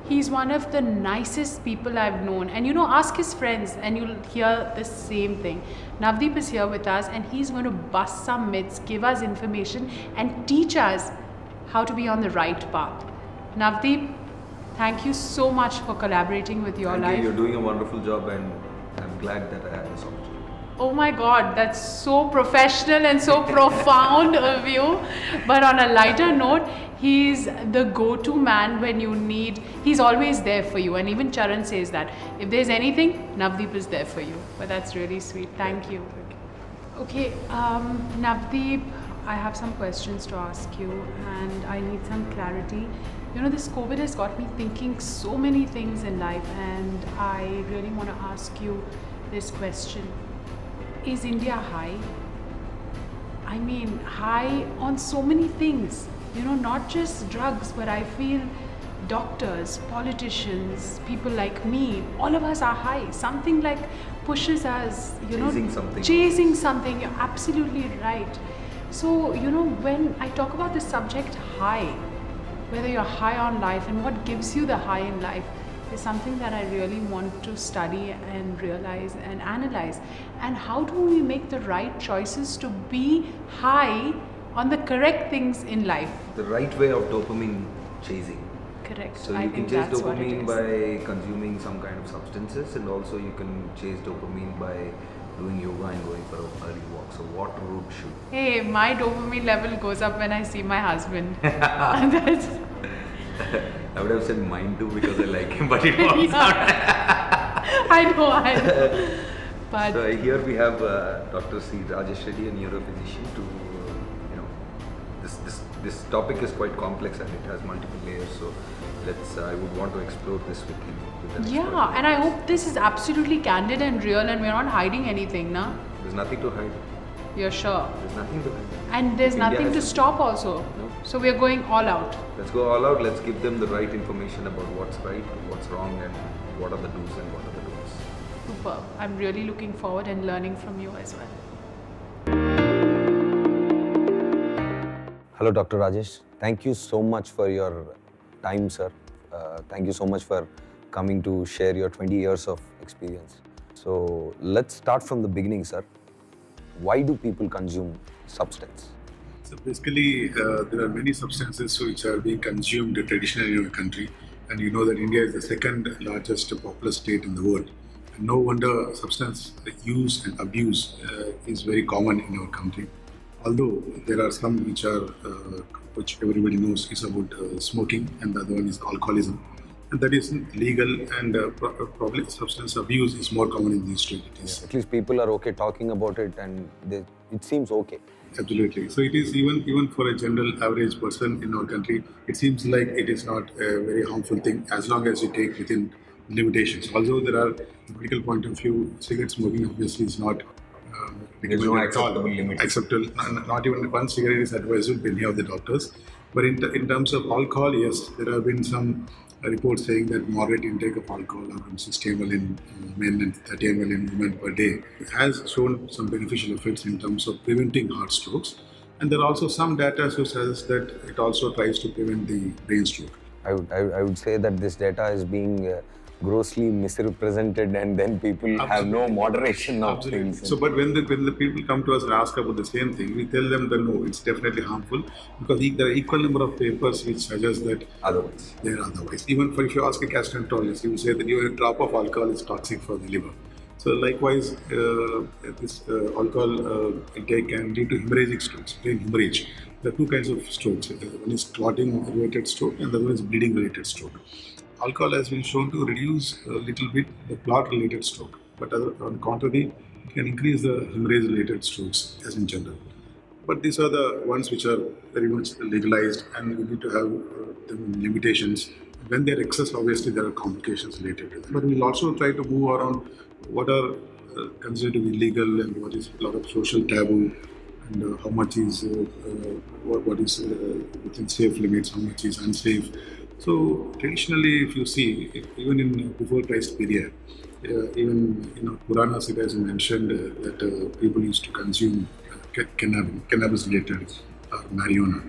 He's one of the nicest people I've known. And you know, ask his friends and you'll hear the same thing. Navdeep is here with us and he's going to bust some myths, give us information and teach us how to be on the right path. Navdeep, thank you so much for collaborating with your life. Thank you. You're doing a wonderful job and I'm glad that I had this opportunity. Oh my God, that's so professional and so profound of you. But on a lighter note, he's the go-to man when you need, he's always there for you. And even Charan says that. If there's anything, Navdeep is there for you. But that's really sweet. Thank you. Okay, Navdeep, I have some questions to ask you and I need some clarity. You know, this COVID has got me thinking so many things in life and I really want to ask you this question. Is India high? I mean, high on so many things, you know, not just drugs, but I feel doctors, politicians, people like me, all of us are high. Something like pushes us, you know, chasing something. You're absolutely right. So, you know, when I talk about this subject, high, whether you're high on life and what gives you the high in life, is something that I really want to study and realize and analyze. And how do we make the right choices to be high on the correct things in life? The right way of dopamine chasing. Correct. So you can chase dopamine by consuming some kind of substances and also you can chase dopamine by doing yoga and going for an early walk. So what route should? Hey, my dopamine level goes up when I see my husband. I would have said mine too because I like him, but it was not. I know. But so here we have Dr. C. Rajesh Reddy, a neurophysician. To this topic is quite complex and it has multiple layers. So I would want to explore this with you. Yeah, and I hope this is absolutely candid and real, and we're not hiding anything, na? There's nothing to hide. You're sure? There's nothing to hide. And there's nothing to stop also. No. So we're going all out. Let's go all out. Let's give them the right information about what's right, what's wrong, and what are the do's and what are the don'ts. Super. I'm really looking forward and learning from you as well. Hello, Dr. Rajesh. Thank you so much for your time, sir. Thank you so much for coming to share your 20 years of experience. So let's start from the beginning, sir. Why do people consume substance? So basically, there are many substances which are being consumed traditionally in our country. And you know that India is the second largest populous state in the world. And no wonder substance use and abuse is very common in our country. Although there are some which everybody knows is about smoking, and the other one is alcoholism. And that is legal, and probably substance abuse is more common in these two entities. At least people are okay talking about it and it seems okay. Absolutely. So it is even for a general average person in our country, it seems like it is not a very harmful thing as long as you take within limitations. Although there are, from a medical point of view, cigarette smoking obviously is not There's no acceptable limit. Acceptable, not even one cigarette is advised by any of the doctors. But in terms of alcohol, yes, there have been some reports saying that moderate intake of alcohol, around 60 ml in men and 30 ml in women per day, has shown some beneficial effects in terms of preventing heart strokes. And there are also some data which suggests that it also tries to prevent the brain stroke. I would say that this data is being grossly misrepresented, and then people have no moderation of things. So, but when the people come to us and ask about the same thing, we tell them that no, it's definitely harmful, because there are equal number of papers which suggest that Otherwise. they are otherwise. Even if you ask a gastroenterologist, he will say that even a drop of alcohol is toxic for the liver. So likewise, this alcohol intake can lead to hemorrhagic strokes, brain hemorrhage. There are two kinds of strokes. One is clotting-related stroke and the other is bleeding-related stroke. Alcohol has been shown to reduce a little bit the clot-related stroke, but on the contrary, it can increase the hemorrhage-related strokes as in general. But these are the ones which are very much legalized, and we need to have them limitations. When they're excess, obviously there are complications related to that. But we'll also try to move around what are considered to be legal and what is a lot of social taboo, and how much is what is within safe limits, how much is unsafe. So traditionally, if you see, even in before Christ period, even Puranas, it has mentioned that people used to consume cannabis related or marijuana.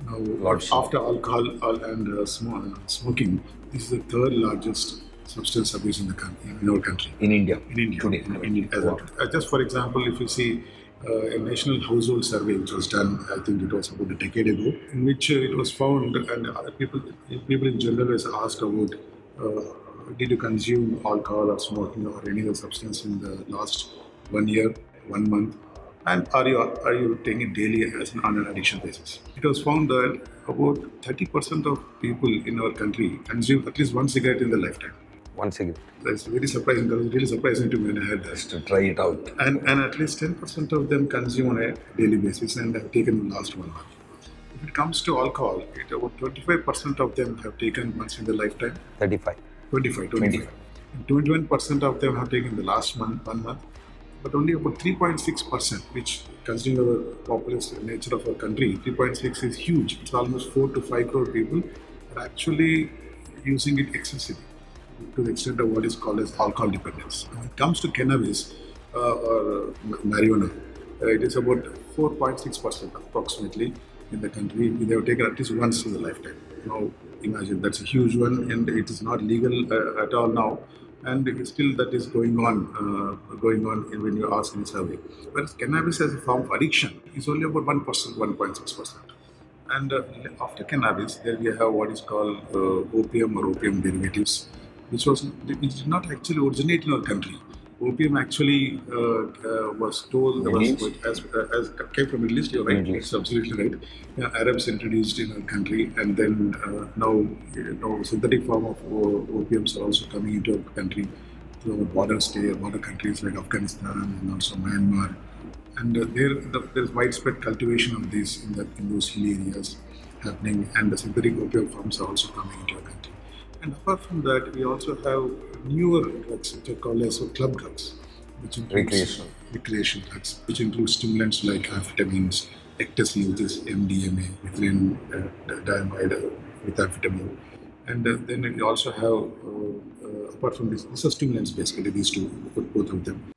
Now, Lots. after alcohol and smoking, this is the third largest substance abuse in the country, in our country. In India. In India. Today. In India. Wow. Just for example, if you see a national household survey which was done, I think it was about a decade ago, in which it was found, and people in general was asked about did you consume alcohol or smoking or any other substance in the last 1 year, 1 month, and are you taking it daily as on an addiction basis? It was found that about 30% of people in our country consume at least one cigarette in their lifetime. Once again, That's very surprising. That was really surprising to me when I heard that. to try it out. And at least 10% of them consume on a daily basis and have taken in the last 1 month. If it comes to alcohol, about 25% of them have taken once in their lifetime. 35. 25. And 21% of them have taken the last month, 1 month. But only about 3.6%, which considering our populous nature of our country, 3.6 is huge. It's almost 4 to 5 crore people are actually using it excessively to the extent of what is called as alcohol dependence. When it comes to cannabis or marijuana, it is about 4.6% approximately in the country. They have taken at least once in their lifetime. Now, imagine that's a huge one, and it is not legal at all now. And still that is going on when you ask in a survey. Whereas cannabis as a form of addiction is only about 1%, 1.6%. And after cannabis, then we have what is called opium or opium derivatives, which did not actually originate in our country. Opium actually was told as came from Middle East. You're right, it's absolutely right. Arabs introduced in our country, and then now synthetic form of opiums are also coming into our country through our border countries like Afghanistan and also Myanmar. And there's widespread cultivation of these in those hilly areas happening, and the synthetic opium forms are also coming into our country. And apart from that, we also have newer drugs which are called as club drugs, which includes recreational drugs, which include stimulants like amphetamines, ecstasy, which is MDMA, methylene diamide with amphetamine. And then we also have, apart from this, these are stimulants basically, these two, both of them.